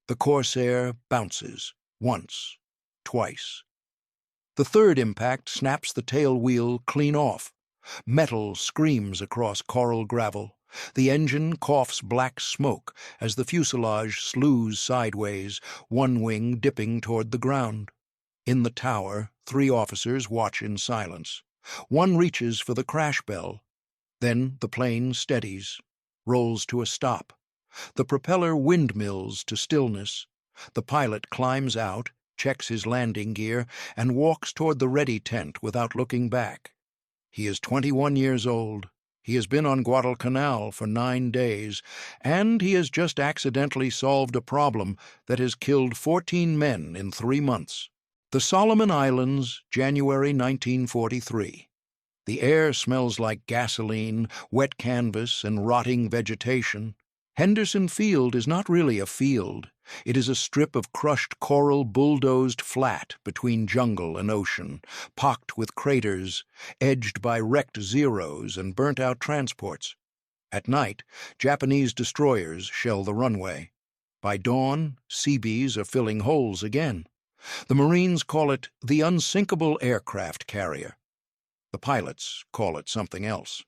The Corsair bounces, once, twice. The third impact snaps the tail wheel clean off. Metal screams across coral gravel. The engine coughs black smoke as the fuselage slews sideways, one wing dipping toward the ground. In the tower, 3 officers watch in silence. One reaches for the crash bell. Then the plane steadies, rolls to a stop. The propeller windmills to stillness. The pilot climbs out, checks his landing gear, and walks toward the ready tent without looking back. He is 21 years old. He has been on Guadalcanal for 9 days, and he has just accidentally solved a problem that has killed 14 men in 3 months. The Solomon Islands, January 1943. The air smells like gasoline, wet canvas, and rotting vegetation. Henderson Field is not really a field. It is a strip of crushed coral bulldozed flat between jungle and ocean, pocked with craters, edged by wrecked Zeros and burnt-out transports. At night, Japanese destroyers shell the runway. By dawn, Seabees are filling holes again. The Marines call it the unsinkable aircraft carrier. The pilots call it something else.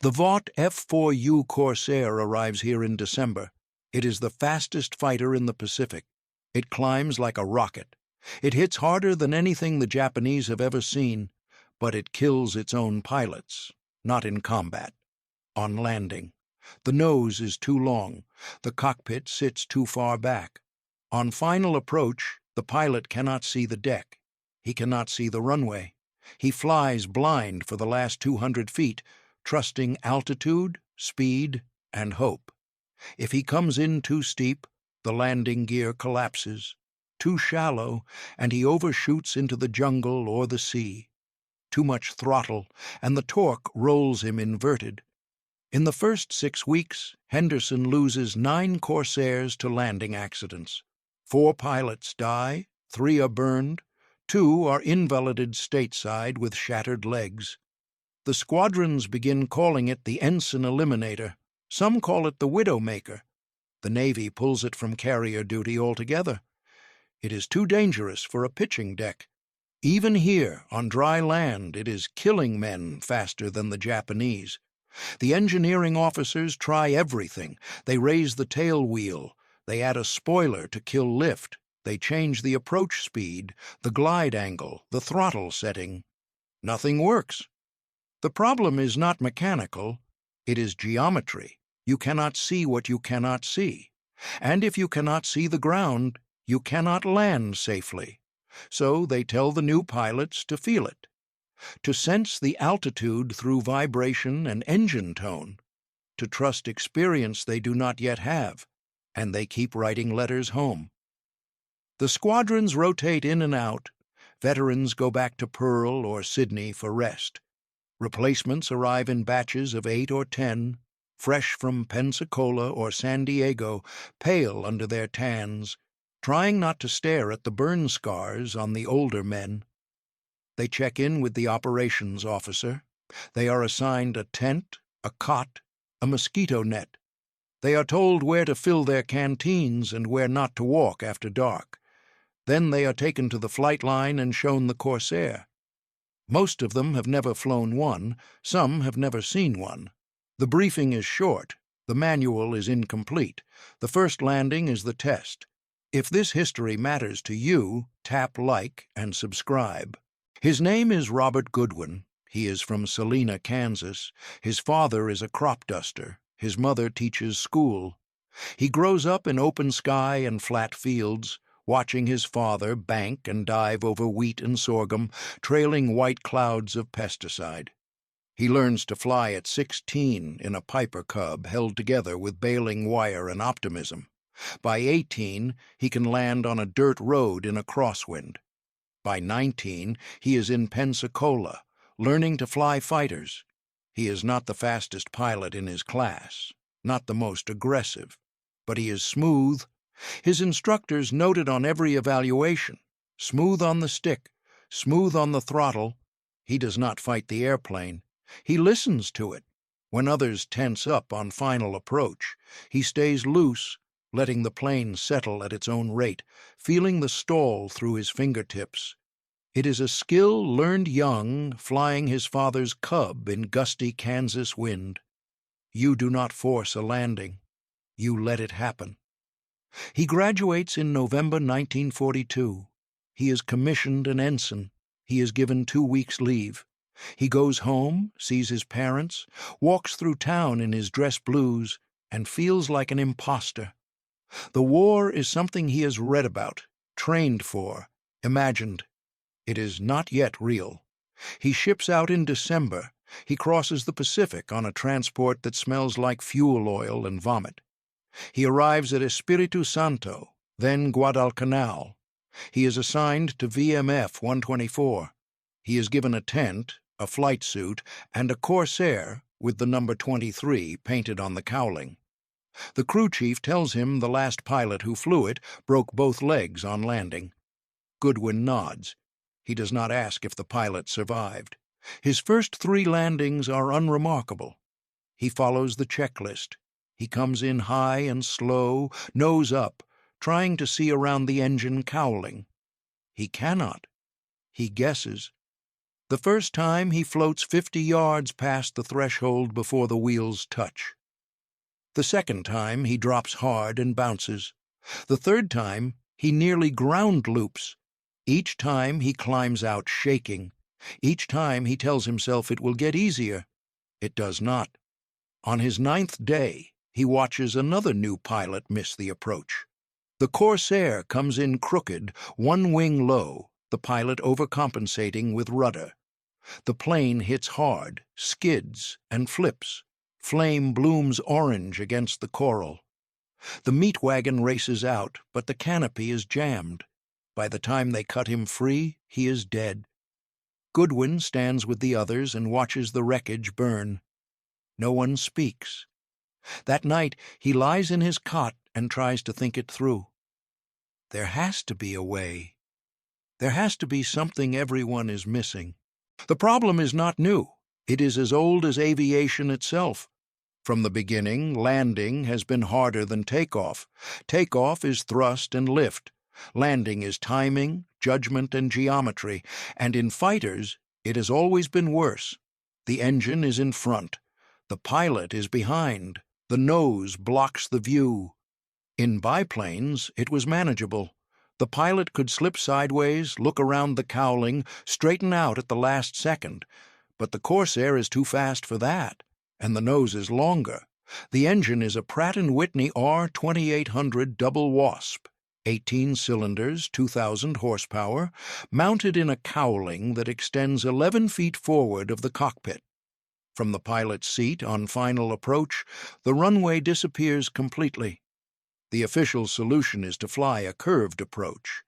The Vought F-4U Corsair arrives here in December. It is the fastest fighter in the Pacific. It climbs like a rocket. It hits harder than anything the Japanese have ever seen, but it kills its own pilots, not in combat. On landing, the nose is too long. The cockpit sits too far back. On final approach, the pilot cannot see the deck. He cannot see the runway. He flies blind for the last 200 feet, trusting altitude, speed, and hope. If he comes in too steep, the landing gear collapses. Too shallow, and he overshoots into the jungle or the sea. Too much throttle, and the torque rolls him inverted. In the first 6 weeks, Henderson loses 9 Corsairs to landing accidents. 4 pilots die, 3 are burned, 2 are invalided stateside with shattered legs. The squadrons begin calling it the Ensign Eliminator. Some call it the Widowmaker. The Navy pulls it from carrier duty altogether. It is too dangerous for a pitching deck. Even here, on dry land, it is killing men faster than the Japanese. The engineering officers try everything. They raise the tail wheel. They add a spoiler to kill lift. They change the approach speed, the glide angle, the throttle setting. Nothing works. The problem is not mechanical. It is geometry. You cannot see what you cannot see. And if you cannot see the ground, you cannot land safely. So they tell the new pilots to feel it, to sense the altitude through vibration and engine tone, to trust experience they do not yet have, and they keep writing letters home. The squadrons rotate in and out. Veterans go back to Pearl or Sydney for rest. Replacements arrive in batches of 8 or 10, fresh from Pensacola or San Diego, pale under their tans, trying not to stare at the burn scars on the older men. They check in with the operations officer. They are assigned a tent, a cot, a mosquito net. They are told where to fill their canteens and where not to walk after dark. Then they are taken to the flight line and shown the Corsair. Most of them have never flown one, some have never seen one. The briefing is short, the manual is incomplete. The first landing is the test. If this history matters to you, tap like and subscribe. His name is Robert Goodwin. He is from Salina, Kansas. His father is a crop duster. His mother teaches school. He grows up in open sky and flat fields, watching his father bank and dive over wheat and sorghum, trailing white clouds of pesticide. He learns to fly at 16 in a Piper Cub held together with baling wire and optimism. By 18, he can land on a dirt road in a crosswind. By 19, he is in Pensacola, learning to fly fighters. He is not the fastest pilot in his class, not the most aggressive, but he is smooth. His instructors note it on every evaluation. Smooth on the stick, smooth on the throttle. He does not fight the airplane. He listens to it. When others tense up on final approach, he stays loose, letting the plane settle at its own rate, feeling the stall through his fingertips. It is a skill learned young, flying his father's Cub in gusty Kansas wind. You do not force a landing. You let it happen. He graduates in November 1942. He is commissioned an ensign. He is given 2 weeks' leave. He goes home, sees his parents, walks through town in his dress blues, and feels like an imposter. The war is something he has read about, trained for, imagined. It is not yet real. He ships out in December. He crosses the Pacific on a transport that smells like fuel oil and vomit. He arrives at Espiritu Santo, then Guadalcanal. He is assigned to VMF 124. He is given a tent, a flight suit, and a Corsair with the number 23 painted on the cowling. The crew chief tells him the last pilot who flew it broke both legs on landing. Goodwin nods. He does not ask if the pilot survived. His first 3 landings are unremarkable. He follows the checklist. He comes in high and slow, nose up, trying to see around the engine cowling. He cannot. He guesses. The first time he floats 50 yards past the threshold before the wheels touch. The second time he drops hard and bounces. The third time he nearly ground loops. Each time he climbs out shaking. Each time he tells himself it will get easier. It does not. On his 9th day, he watches another new pilot miss the approach. The Corsair comes in crooked, 1 wing low, the pilot overcompensating with rudder. The plane hits hard, skids, and flips. Flame blooms orange against the coral. The meat wagon races out, but the canopy is jammed. By the time they cut him free, he is dead. Goodwin stands with the others and watches the wreckage burn. No one speaks. That night, he lies in his cot and tries to think it through. There has to be a way. There has to be something everyone is missing. The problem is not new. It is as old as aviation itself. From the beginning, landing has been harder than takeoff. Takeoff is thrust and lift. Landing is timing, judgment, and geometry. And in fighters, it has always been worse. The engine is in front. The pilot is behind. The nose blocks the view. In biplanes, it was manageable. The pilot could slip sideways, look around the cowling, straighten out at the last second. But the Corsair is too fast for that, and the nose is longer. The engine is a Pratt & Whitney R2800 double Wasp, 18 cylinders, 2,000 horsepower, mounted in a cowling that extends 11 feet forward of the cockpit. From the pilot's seat on final approach, the runway disappears completely. The official solution is to fly a curved approach.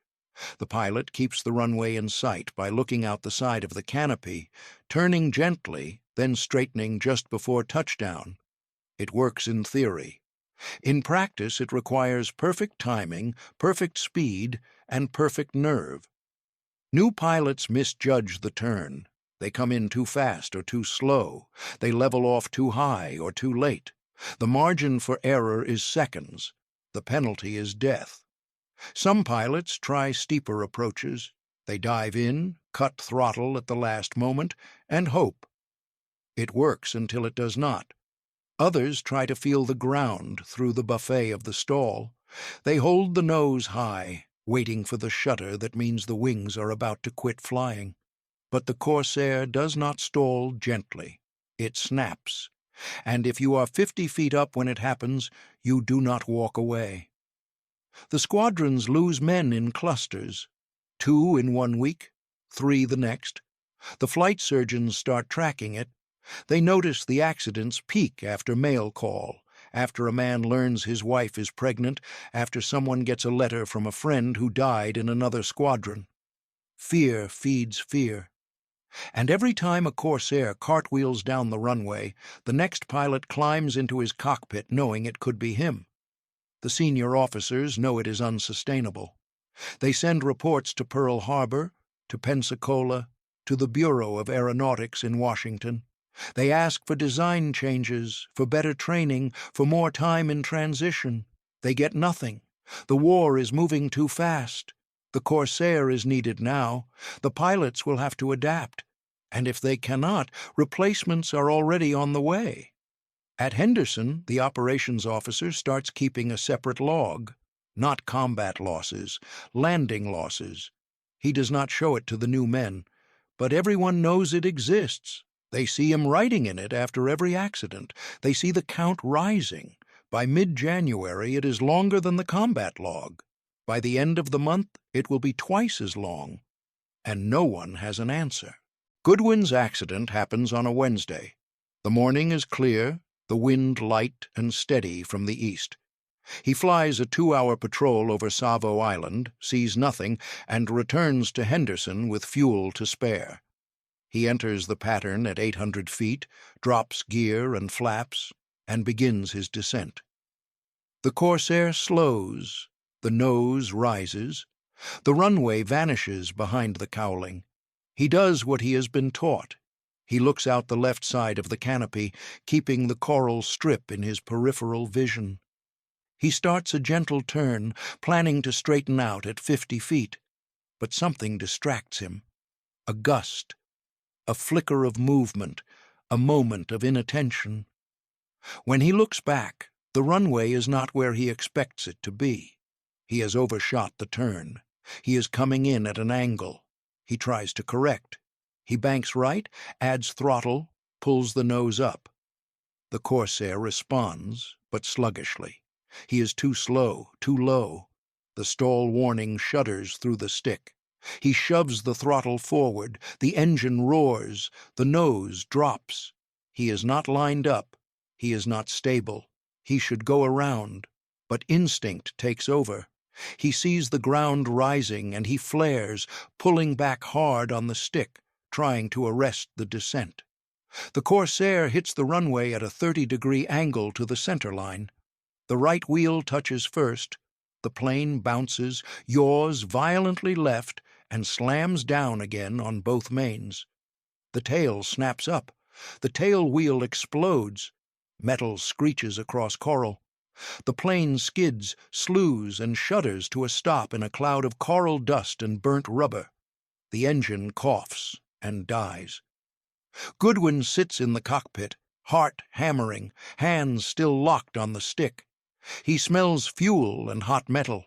The pilot keeps the runway in sight by looking out the side of the canopy, turning gently, then straightening just before touchdown. It works in theory. In practice, it requires perfect timing, perfect speed, and perfect nerve. New pilots misjudge the turn. They come in too fast or too slow. They level off too high or too late. The margin for error is seconds. The penalty is death. Some pilots try steeper approaches. They dive in, cut throttle at the last moment, and hope. It works until it does not. Others try to feel the ground through the buffet of the stall. They hold the nose high, waiting for the shudder that means the wings are about to quit flying. But the Corsair does not stall gently. It snaps. And if you are 50 feet up when it happens, you do not walk away. The squadrons lose men in clusters, 2 in 1 week, 3 the next. The flight surgeons start tracking it. They notice the accidents peak after mail call, after a man learns his wife is pregnant, after someone gets a letter from a friend who died in another squadron. Fear feeds fear. And every time a Corsair cartwheels down the runway, the next pilot climbs into his cockpit knowing it could be him. The senior officers know it is unsustainable. They send reports to Pearl Harbor, to Pensacola, to the Bureau of Aeronautics in Washington. They ask for design changes, for better training, for more time in transition. They get nothing. The war is moving too fast. The Corsair is needed now. The pilots will have to adapt. And if they cannot, replacements are already on the way. At Henderson, the operations officer starts keeping a separate log. Not combat losses, landing losses. He does not show it to the new men, but everyone knows it exists. They see him writing in it after every accident. They see the count rising. By mid-January, it is longer than the combat log. By the end of the month, it will be twice as long. And no one has an answer. Goodwin's accident happens on a Wednesday. The morning is clear, the wind light and steady from the east. He flies a 2-hour patrol over Savo Island, sees nothing, and returns to Henderson with fuel to spare. He enters the pattern at 800 feet, drops gear and flaps, and begins his descent. The Corsair slows, the nose rises, the runway vanishes behind the cowling. He does what he has been taught. He looks out the left side of the canopy, keeping the coral strip in his peripheral vision. He starts a gentle turn, planning to straighten out at 50 feet, but something distracts him. A gust, a flicker of movement, a moment of inattention. When he looks back, the runway is not where he expects it to be. He has overshot the turn. He is coming in at an angle. He tries to correct. He banks right, adds throttle, pulls the nose up. The Corsair responds, but sluggishly. He is too slow, too low. The stall warning shudders through the stick. He shoves the throttle forward. The engine roars. The nose drops. He is not lined up. He is not stable. He should go around. But instinct takes over. He sees the ground rising, and he flares, pulling back hard on the stick, trying to arrest the descent. The Corsair hits the runway at a 30-degree angle to the center line. The right wheel touches first. The plane bounces, yaws violently left, and slams down again on both mains. The tail snaps up. The tail wheel explodes. Metal screeches across coral. The plane skids, slews, and shudders to a stop in a cloud of coral dust and burnt rubber. The engine coughs and dies. Goodwin sits in the cockpit, heart hammering, hands still locked on the stick. He smells fuel and hot metal.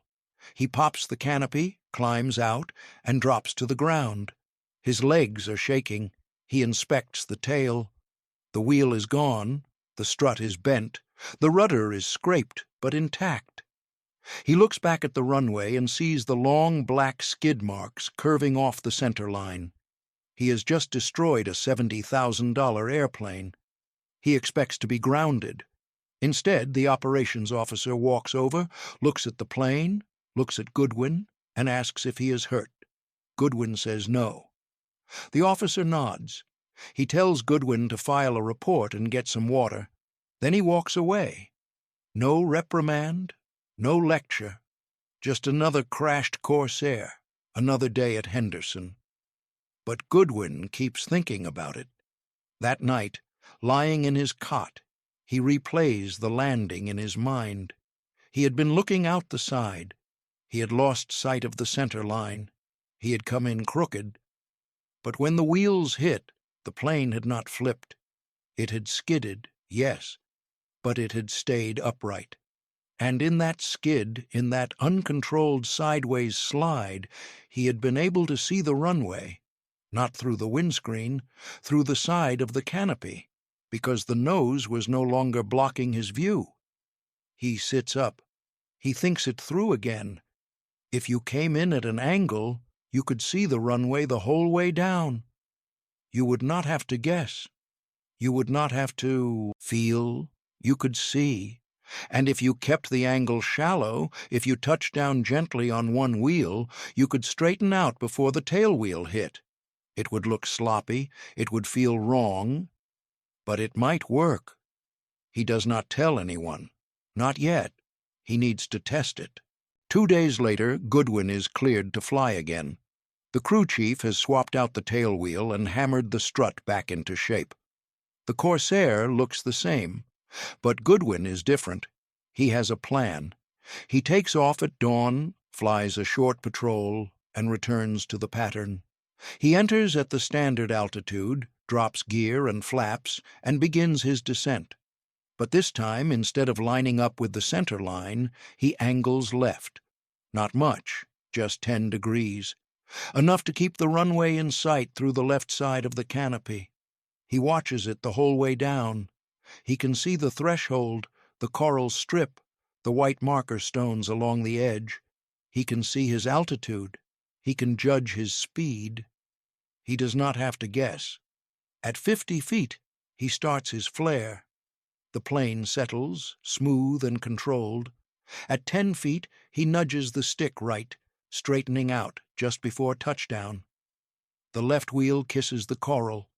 He pops the canopy, climbs out, and drops to the ground. His legs are shaking. He inspects the tail. The wheel is gone. The strut is bent. The rudder is scraped, but intact. He looks back at the runway and sees the long black skid marks curving off the center line. He has just destroyed a $70,000 airplane. He expects to be grounded. Instead, the operations officer walks over, looks at the plane, looks at Goodwin, and asks if he is hurt. Goodwin says no. The officer nods. He tells Goodwin to file a report and get some water. Then he walks away. No reprimand, no lecture, just another crashed Corsair, another day at Henderson. But Goodwin keeps thinking about it. That night, lying in his cot, he replays the landing in his mind. He had been looking out the side. He had lost sight of the center line. He had come in crooked. But when the wheels hit, the plane had not flipped. It had skidded, yes, but it had stayed upright. And in that skid, in that uncontrolled sideways slide, he had been able to see the runway, not through the windscreen, through the side of the canopy, because the nose was no longer blocking his view. He sits up. He thinks it through again. If you came in at an angle, you could see the runway the whole way down. You would not have to guess. You would not have to feel. You could see. And if you kept the angle shallow, if you touched down gently on one wheel, you could straighten out before the tail wheel hit. It would look sloppy, it would feel wrong, but it might work. He does not tell anyone. Not yet. He needs to test it. 2 days later, Goodwin is cleared to fly again. The crew chief has swapped out the tail wheel and hammered the strut back into shape. The Corsair looks the same, but Goodwin is different. He has a plan. He takes off at dawn, flies a short patrol, and returns to the pattern. He enters at the standard altitude, drops gear and flaps, and begins his descent. But this time, instead of lining up with the center line, he angles left. Not much, just 10 degrees. Enough to keep the runway in sight through the left side of the canopy. He watches it the whole way down. He can see the threshold, the coral strip, the white marker stones along the edge. He can see his altitude. He can judge his speed. He does not have to guess. At 50 feet, he starts his flare. The plane settles, smooth and controlled. At 10 feet, he nudges the stick right, straightening out just before touchdown. The left wheel kisses the coral.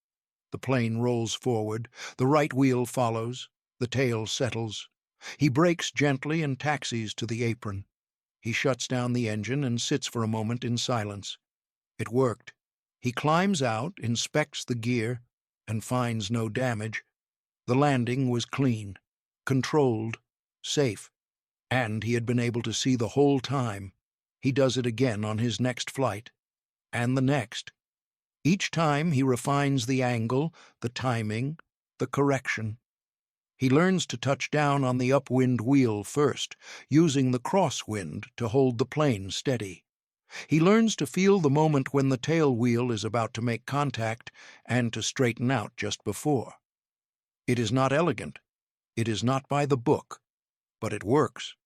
The plane rolls forward. The right wheel follows. The tail settles. He brakes gently and taxis to the apron. He shuts down the engine and sits for a moment in silence. It worked. He climbs out, inspects the gear, and finds no damage. The landing was clean, controlled, safe, and he had been able to see the whole time. He does it again on his next flight, and the next. Each time he refines the angle, the timing, the correction. He learns to touch down on the upwind wheel first, using the crosswind to hold the plane steady. He learns to feel the moment when the tail wheel is about to make contact and to straighten out just before. It is not elegant. It is not by the book, but it works.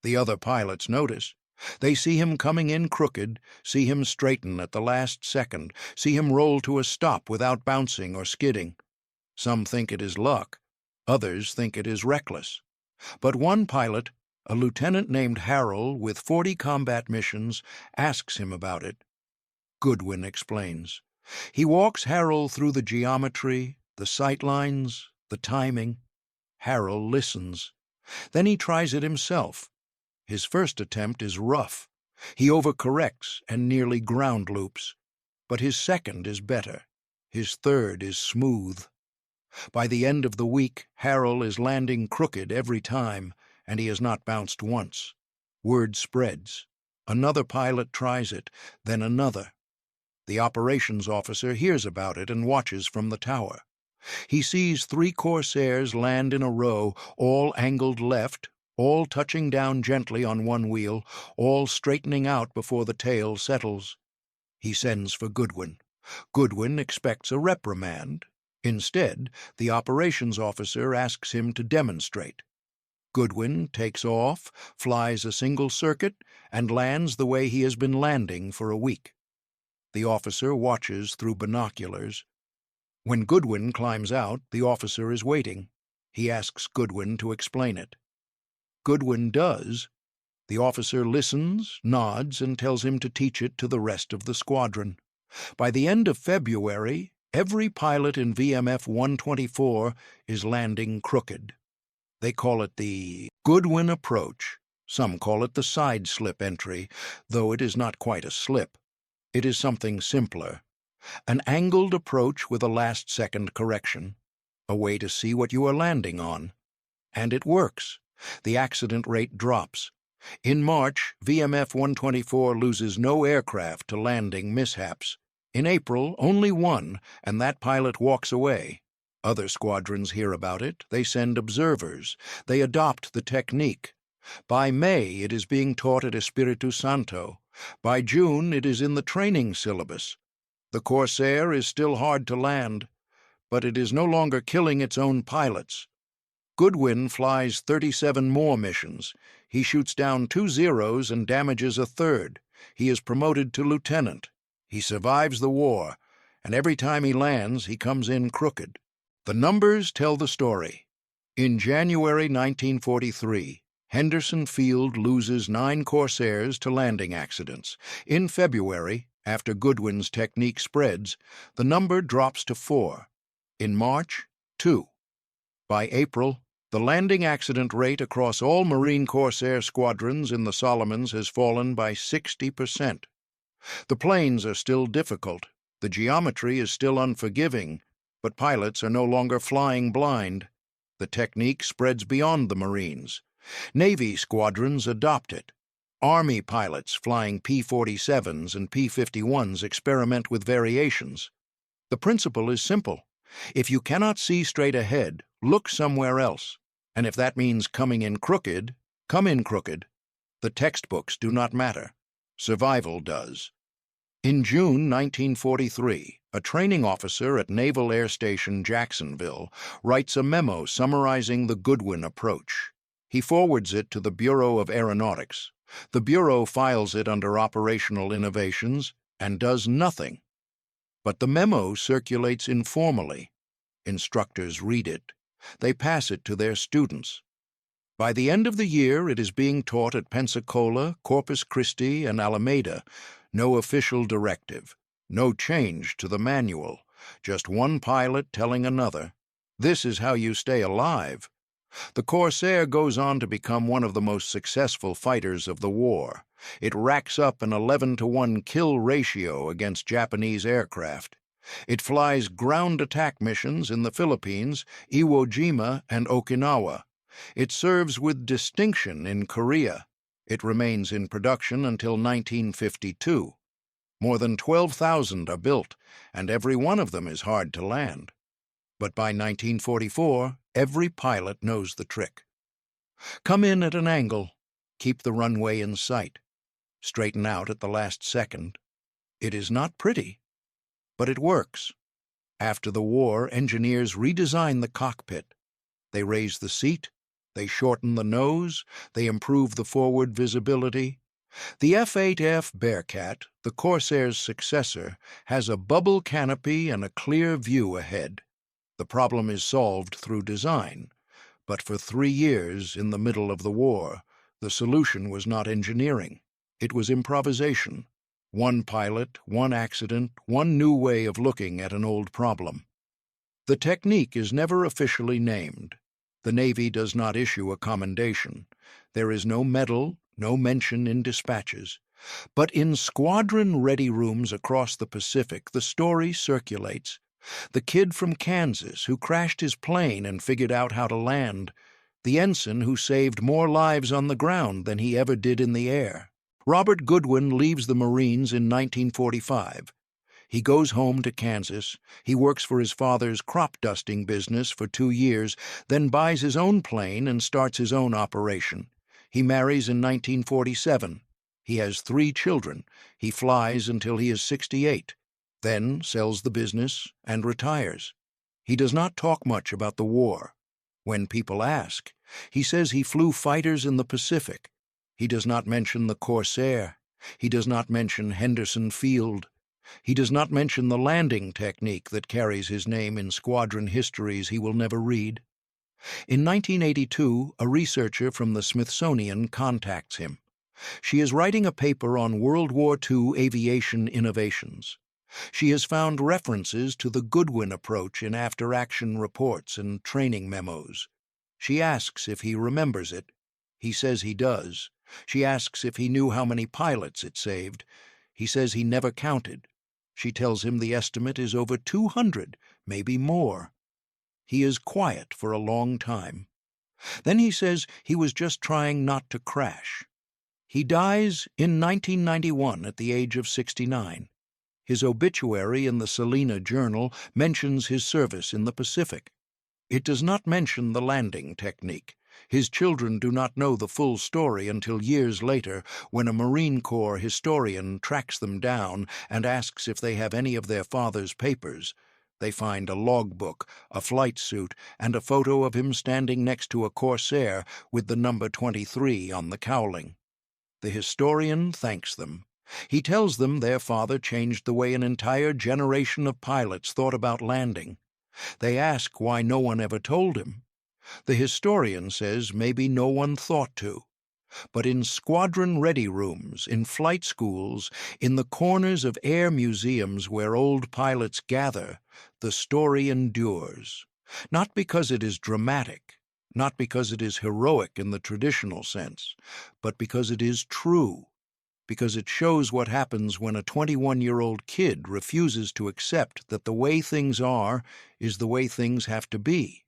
The other pilots notice. They see him coming in crooked, see him straighten at the last second, see him roll to a stop without bouncing or skidding. Some think it is luck. Others think it is reckless. But one pilot, a lieutenant named Harrell with 40 combat missions, asks him about it. Goodwin explains. He walks Harrell through the geometry, the sightlines, the timing. Harrell listens. Then he tries it himself. His first attempt is rough. He overcorrects and nearly ground loops. But his second is better. His third is smooth. By the end of the week, Harrell is landing crooked every time, and he has not bounced once. Word spreads. Another pilot tries it, then another. The operations officer hears about it and watches from the tower. He sees 3 Corsairs land in a row, all angled left, all touching down gently on one wheel, all straightening out before the tail settles. He sends for Goodwin. Goodwin expects a reprimand. Instead, the operations officer asks him to demonstrate. Goodwin takes off, flies a single circuit, and lands the way he has been landing for a week. The officer watches through binoculars. When Goodwin climbs out, the officer is waiting. He asks Goodwin to explain it. Goodwin does. The officer listens, nods, and tells him to teach it to the rest of the squadron. By the end of February, every pilot in VMF 124 is landing crooked. They call it the Goodwin approach. Some call it the side slip entry, though it is not quite a slip. It is something simpler. An angled approach with a last-second correction. A way to see what you are landing on. And it works. The accident rate drops. In March, VMF 124 loses no aircraft to landing mishaps. In April, only one, and that pilot walks away. Other squadrons hear about it. They send observers. They adopt the technique. By May, it is being taught at Espiritu Santo. By June, it is in the training syllabus. The Corsair is still hard to land, but it is no longer killing its own pilots. Goodwin flies 37 more missions. He shoots down 2 zeros and damages a third. He is promoted to lieutenant. He survives the war, and every time he lands, he comes in crooked. The numbers tell the story. In January 1943, Henderson Field loses 9 Corsairs to landing accidents. In February, after Goodwin's technique spreads, the number drops to 4. In March, 2. By April, the landing accident rate across all Marine Corsair squadrons in the Solomons has fallen by 60%. The planes are still difficult, the geometry is still unforgiving, but pilots are no longer flying blind. The technique spreads beyond the Marines. Navy squadrons adopt it. Army pilots flying P-47s and P-51s experiment with variations. The principle is simple. If you cannot see straight ahead, look somewhere else. And if that means coming in crooked, come in crooked. The textbooks do not matter. Survival does. In June 1943, a training officer at Naval Air Station Jacksonville writes a memo summarizing the Goodwin approach. He forwards it to the Bureau of Aeronautics. The Bureau files it under Operational Innovations and does nothing. But the memo circulates informally. Instructors read it. They pass it to their students. By the end of the year, it is being taught at Pensacola, Corpus Christi, and Alameda. No official directive, no change to the manual, just one pilot telling another, "This is how you stay alive." The Corsair goes on to become one of the most successful fighters of the war. It racks up an 11-to-1 kill ratio against Japanese aircraft. It flies ground attack missions in the Philippines, Iwo Jima, and Okinawa. It serves with distinction in Korea. It remains in production until 1952. More than 12,000 are built, and every one of them is hard to land. But by 1944, every pilot knows the trick. Come in at an angle. Keep the runway in sight. Straighten out at the last second. It is not pretty, but it works. After the war, engineers redesign the cockpit. They raise the seat. They shorten the nose, they improve the forward visibility. The F-8F Bearcat, the Corsair's successor, has a bubble canopy and a clear view ahead. The problem is solved through design. But for 3 years, in the middle of the war, the solution was not engineering. It was improvisation. One pilot, one accident, one new way of looking at an old problem. The technique is never officially named. The Navy does not issue a commendation. There is no medal, no mention in dispatches. But in squadron ready rooms across the Pacific, the story circulates. The kid from Kansas who crashed his plane and figured out how to land. The ensign who saved more lives on the ground than he ever did in the air. Robert Goodwin leaves the Marines in 1945. He goes home to Kansas. He works for his father's crop dusting business for 2 years, then buys his own plane and starts his own operation. He marries in 1947. He has 3 children. He flies until he is 68, then sells the business and retires. He does not talk much about the war. When people ask, he says he flew fighters in the Pacific. He does not mention the Corsair. He does not mention Henderson Field. He does not mention the landing technique that carries his name in squadron histories he will never read. In 1982, a researcher from the Smithsonian contacts him. She is writing a paper on World War II aviation innovations. She has found references to the Goodwin approach in after-action reports and training memos. She asks if he remembers it. He says he does. She asks if he knew how many pilots it saved. He says he never counted. She tells him the estimate is over 200, maybe more. He is quiet for a long time. Then he says he was just trying not to crash. He dies in 1991 at the age of 69. His obituary in the Salina Journal mentions his service in the Pacific. It does not mention the landing technique. His children do not know the full story until years later, when a Marine Corps historian tracks them down and asks if they have any of their father's papers. They find a logbook, a flight suit, and a photo of him standing next to a Corsair with the number 23 on the cowling. The historian thanks them. He tells them their father changed the way an entire generation of pilots thought about landing. They ask why no one ever told him. The historian says maybe no one thought to. But in squadron-ready rooms, in flight schools, in the corners of air museums where old pilots gather, the story endures. Not because it is dramatic, not because it is heroic in the traditional sense, but because it is true. Because it shows what happens when a 21-year-old kid refuses to accept that the way things are is the way things have to be.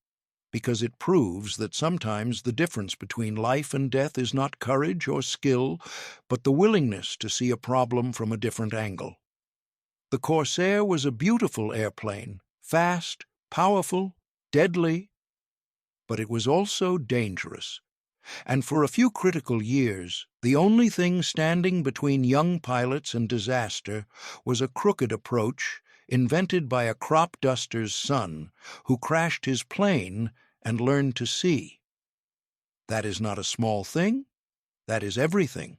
because it proves that sometimes the difference between life and death is not courage or skill, but the willingness to see a problem from a different angle. The Corsair was a beautiful airplane, fast, powerful, deadly, but it was also dangerous. And for a few critical years, the only thing standing between young pilots and disaster was a crooked approach invented by a crop duster's son who crashed his plane and learned to see. That is not a small thing. That is everything.